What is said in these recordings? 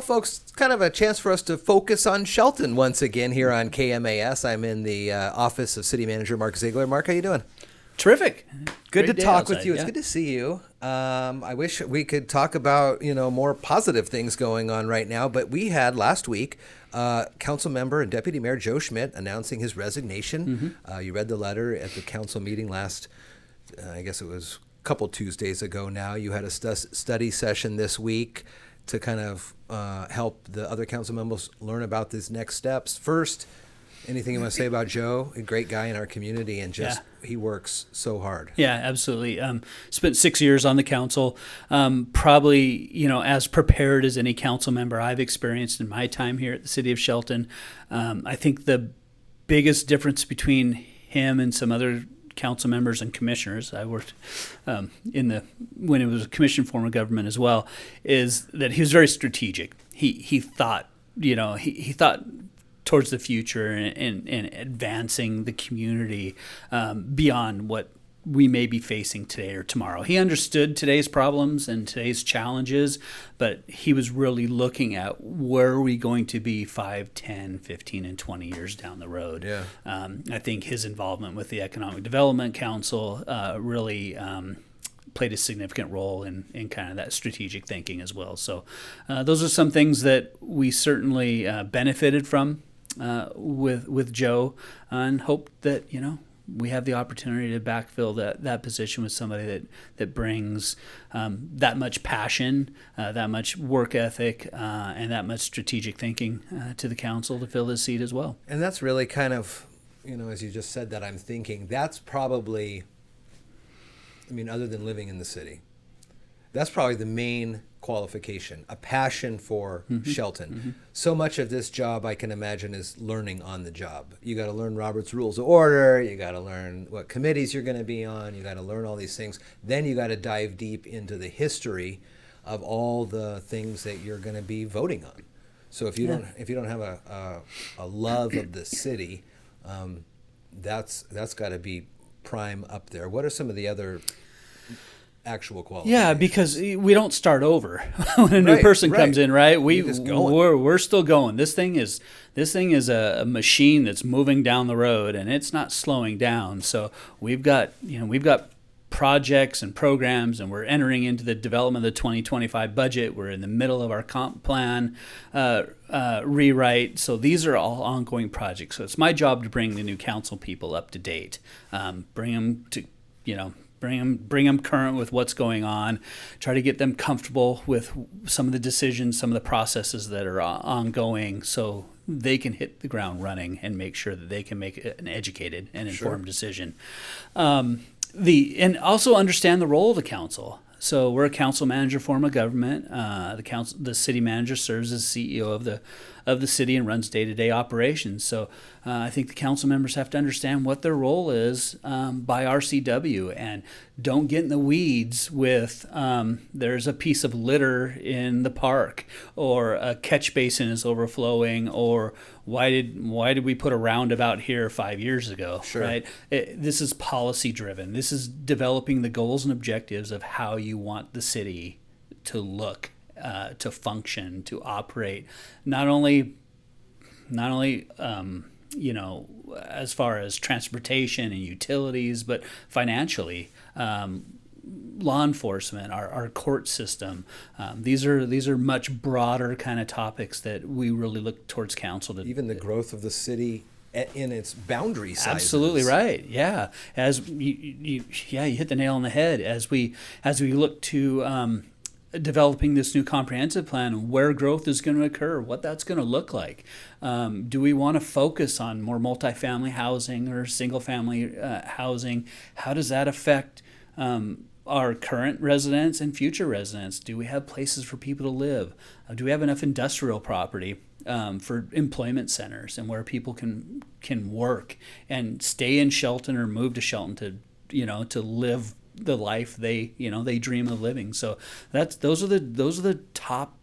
folks, it's kind of a chance for us to focus on Shelton once again here on KMAS. I'm in the office of City Manager Mark Ziegler. Mark, how you doing? Terrific. Good Great to day talk outside, with you. It's yeah. good to see you. I wish we could talk about, more positive things going on right now, but we had last week Council Member and Deputy Mayor Joe Schmit announcing his resignation. You read the letter at the council meeting last, I guess it was a couple Tuesdays ago now. You had a study session this week to kind of help the other council members learn about these next steps. First, anything you want to say about Joe? A great guy in our community, and just he works so hard. Yeah, absolutely. Spent 6 years on the council. Probably, as prepared as any council member I've experienced in my time here at the city of Shelton. I think the biggest difference between him and some other council members and commissioners, I worked when it was a commission form of government as well, is that he was very strategic. He thought, he thought towards the future and advancing the community beyond what we may be facing today or tomorrow. He understood today's problems and today's challenges, but he was really looking at where are we going to be 5, 10, 15, and 20 years down the road. Yeah. I think his involvement with the Economic Development Council really played a significant role in kind of that strategic thinking as well. So those are some things that we certainly benefited from with Joe, and hope that we have the opportunity to backfill that position with somebody that brings that much passion, that much work ethic, and that much strategic thinking to the council to fill this seat as well. And that's really kind of, as you just said that, I'm thinking that's probably, other than living in the city, that's probably the main qualification, a passion for Shelton. So much of this job, I can imagine, is learning on the job. You got to learn Robert's Rules of Order. You got to learn what committees you're going to be on. You got to learn all these things. Then you got to dive deep into the history of all the things that you're going to be voting on. So if you don't have a love of the city, that's got to be prime up there. What are some of the other actual qualities? Yeah, because we don't start over when a new person comes in, right? We're still going. This thing is a machine that's moving down the road, and it's not slowing down. So we've got projects and programs, and we're entering into the development of the 2025 budget. We're in the middle of our comp plan rewrite. So these are all ongoing projects. So it's my job to bring the new council people up to date, bring them to bring them current with what's going on, try to get them comfortable with some of the decisions, some of the processes that are ongoing, so they can hit the ground running and make sure that they can make an educated and informed decision. And also understand the role of the council. So we're a council manager form of government. The city manager serves as CEO of the city and runs day-to-day operations. So I think the council members have to understand what their role is by RCW, and don't get in the weeds with there's a piece of litter in the park, or a catch basin is overflowing, or why did we put a roundabout here 5 years ago? Sure. Right? This is policy driven. This is developing the goals and objectives of how you want the city to look, to function, to operate, not only as far as transportation and utilities, but financially, law enforcement, our court system. These are much broader kind of topics that we really look towards council to. Even the growth of the city in its boundary sizes. Absolutely right. Yeah, as you hit the nail on the head. As we look to developing this new comprehensive plan, where growth is going to occur, what that's going to look like. Do we want to focus on more multifamily housing or single-family housing? How does that affect our current residents and future residents? Do we have places for people to live? Do we have enough industrial property for employment centers and where people can work and stay in Shelton or move to Shelton to live the life they dream of living? So those are the top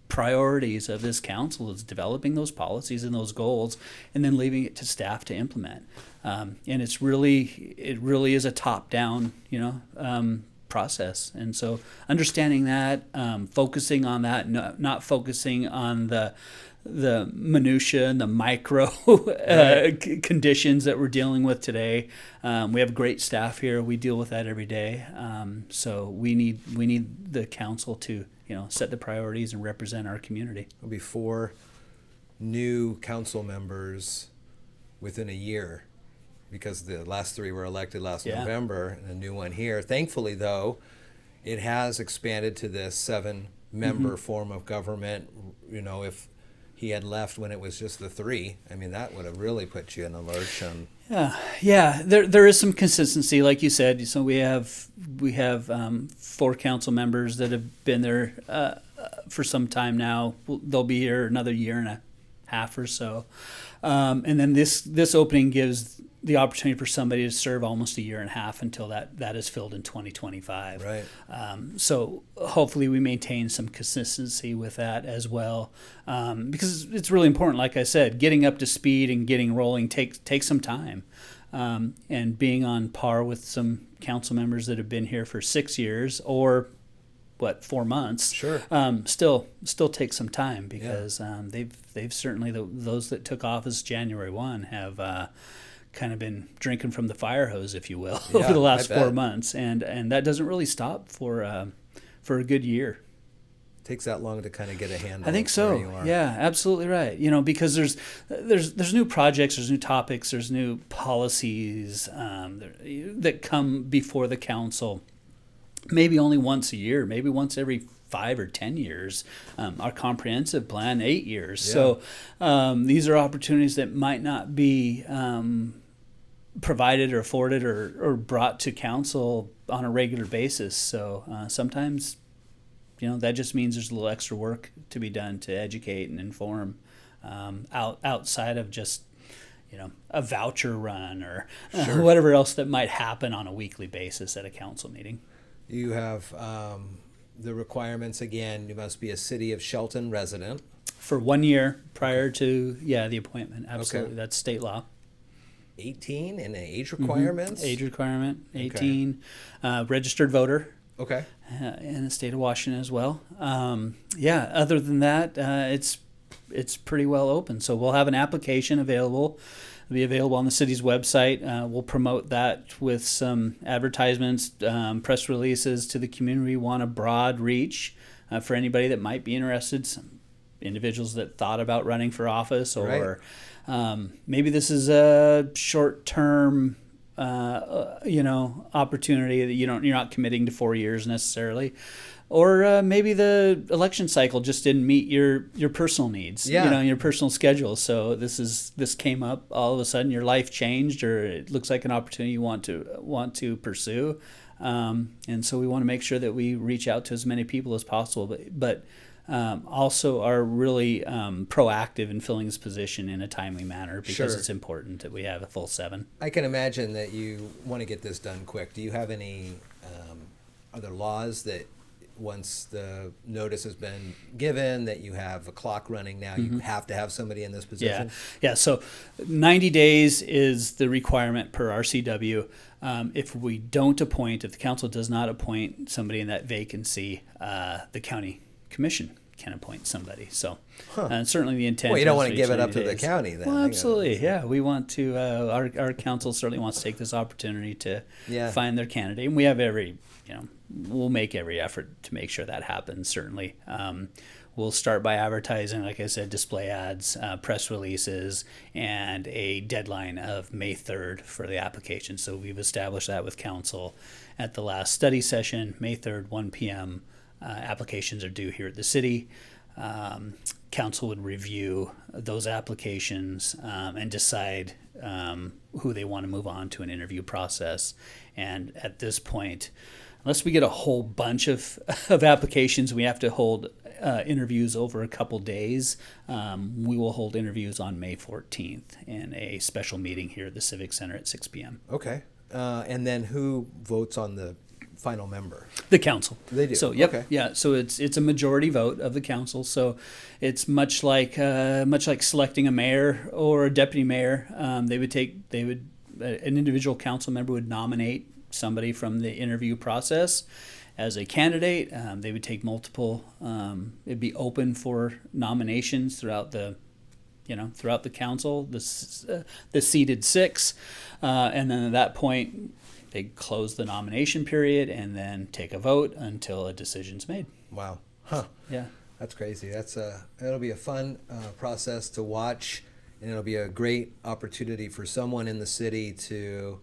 priorities of this council, is developing those policies and those goals, and then leaving it to staff to implement. And it really is a top down process. And so understanding that, focusing on that, not focusing on the minutia and the micro conditions that we're dealing with today. We have great staff here. We deal with that every day. So we need the council to set the priorities and represent our community. There'll be 4 new council members within a year, because the last 3 were elected last November, and a new one here. Thankfully, though, it has expanded to this 7-member form of government. If he had left when it was just the 3, I mean, that would have really put you in a lurch. Yeah. There is some consistency, like you said. So we have 4 council members that have been there for some time now. They'll be here another year and a half or so, and then this opening gives the opportunity for somebody to serve almost a year and a half until that is filled in 2025. Right. So hopefully we maintain some consistency with that as well, because it's really important. Like I said, getting up to speed and getting rolling takes some time, and being on par with some council members that have been here for 6 years or 4 months. Sure. Still takes some time, because they've certainly, those that took office January 1 have kind of been drinking from the fire hose, if you will, over the last 4 months, and that doesn't really stop for a good year. Takes that long to kind of get a handle. I think so. Where you are. Yeah, absolutely right. Because there's new projects, there's new topics, there's new policies that come before the council. Maybe only once a year, maybe once every 5 or 10 years. Our comprehensive plan, 8 years. Yeah. So these are opportunities that might not be provided or afforded or brought to council on a regular basis. So sometimes, that just means there's a little extra work to be done to educate and inform, outside of just a voucher run or whatever else that might happen on a weekly basis at a council meeting. You have the requirements again. You must be a City of Shelton resident for 1 year prior to the appointment. Absolutely, okay. That's state law. 18 and age requirements. Age requirement 18. Okay. Registered voter. Okay. In the state of Washington as well. Other than that, it's pretty well open. So we'll have an application available. It'll be available on the city's website. We'll promote that with some advertisements, press releases to the community. We want a broad reach for anybody that might be interested. Some individuals that thought about running for office, or maybe this is a short-term opportunity that you're not committing to 4 years necessarily, or maybe the election cycle just didn't meet your personal needs, your personal schedule. So this came up all of a sudden, your life changed, or it looks like an opportunity you want to pursue, and so we want to make sure that we reach out to as many people as possible, but also are really proactive in filling this position in a timely manner, because it's important that we have a full 7. I can imagine that you want to get this done quick. Do you have any other laws that once the notice has been given that you have a clock running now, you have to have somebody in this position? Yeah. So 90 days is the requirement per RCW. If we don't appoint, if the council does not appoint somebody in that vacancy, the county commission can appoint somebody. So certainly the intent. Well, you don't want to give it up to the county then. Well, absolutely. Yeah. We want to, our council certainly wants to take this opportunity to find their candidate. And we have we'll make every effort to make sure that happens, certainly. We'll start by advertising, like I said, display ads, press releases, and a deadline of May 3rd for the application. So we've established that with council at the last study session, May 3rd, 1 p.m. Applications are due here at the city. Council would review those applications and decide who they want to move on to an interview process. And at this point, unless we get a whole bunch of applications, we have to hold interviews over a couple days. We will hold interviews on May 14th in a special meeting here at the Civic Center at 6 p.m. Okay. And then who votes on the final member? The council. They do. So Okay. Yeah. So it's a majority vote of the council. So it's much like selecting a mayor or a deputy mayor. An individual council member would nominate somebody from the interview process as a candidate. They would take multiple. It'd be open for nominations throughout the council, the seated 6, and then at that point, they close the nomination period and then take a vote until a decision's made. Wow. Huh. Yeah. That's crazy. It'll be a fun process to watch, and it'll be a great opportunity for someone in the city to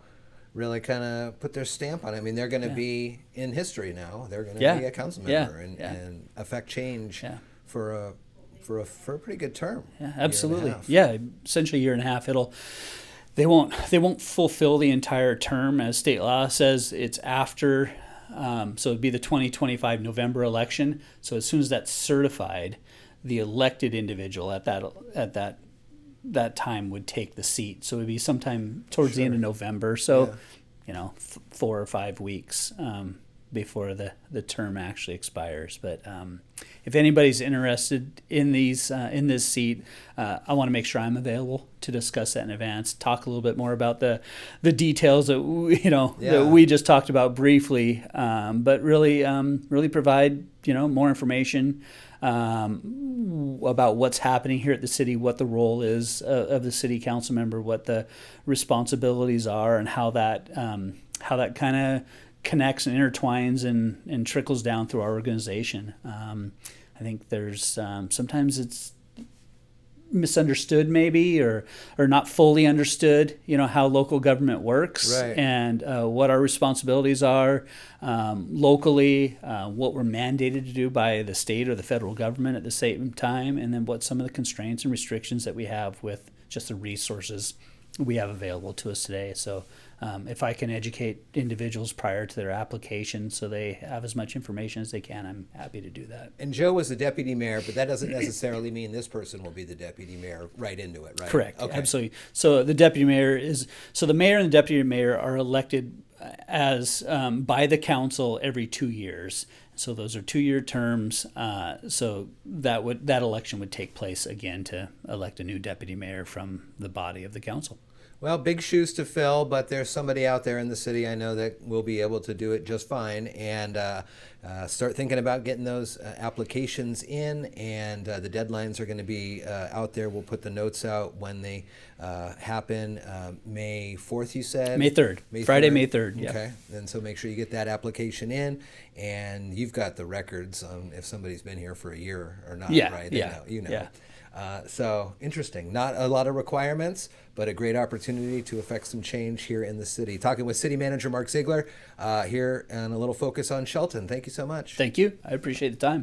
really kind of put their stamp on it. I mean, they're going to be in history now. They're going to be a council member and affect change for a pretty good term. Yeah, absolutely. Yeah, essentially a year and a half. They won't fulfill the entire term, as state law says. It's after. So it'd be the 2025 November election. So as soon as that's certified, the elected individual at that time would take the seat. So it'd be sometime towards the end of November. So, 4 or 5 weeks before the term actually expires. But if anybody's interested in in this seat, I want to make sure I'm available to discuss that in advance. Talk a little bit more about the details that that we just talked about briefly, but really provide more information about what's happening here at the city, what the role is of the city council member, what the responsibilities are, and how that kind of connects and intertwines and trickles down through our organization. I think there's sometimes it's misunderstood maybe or not fully understood, how local government works, right, and what our responsibilities are locally, what we're mandated to do by the state or the federal government at the same time, and then what some of the constraints and restrictions that we have with just the resources we have available to us today. So if I can educate individuals prior to their application so they have as much information as they can, I'm happy to do that. And Joe was the deputy mayor, but that doesn't necessarily mean this person will be the deputy mayor right into it, right? Correct. Okay. Absolutely. So the deputy mayor the mayor and the deputy mayor are elected as by the council every 2 years. So those are 2-year terms. So that election would take place again to elect a new deputy mayor from the body of the council. Well, big shoes to fill, but there's somebody out there in the city I know that will be able to do it just fine. And start thinking about getting those applications in, and the deadlines are going to be out there. We'll put the notes out when they happen. May 4th, you said? May 3rd. Friday, May 3rd. Yeah. Okay. And so make sure you get that application in, and you've got the records on if somebody's been here for a year or not, right? They know, Yeah. So interesting. Not a lot of requirements, but a great opportunity to affect some change here in the city. Talking with City Manager Mark Ziegler here, and a little focus on Shelton. Thank you so much. Thank you. I appreciate the time.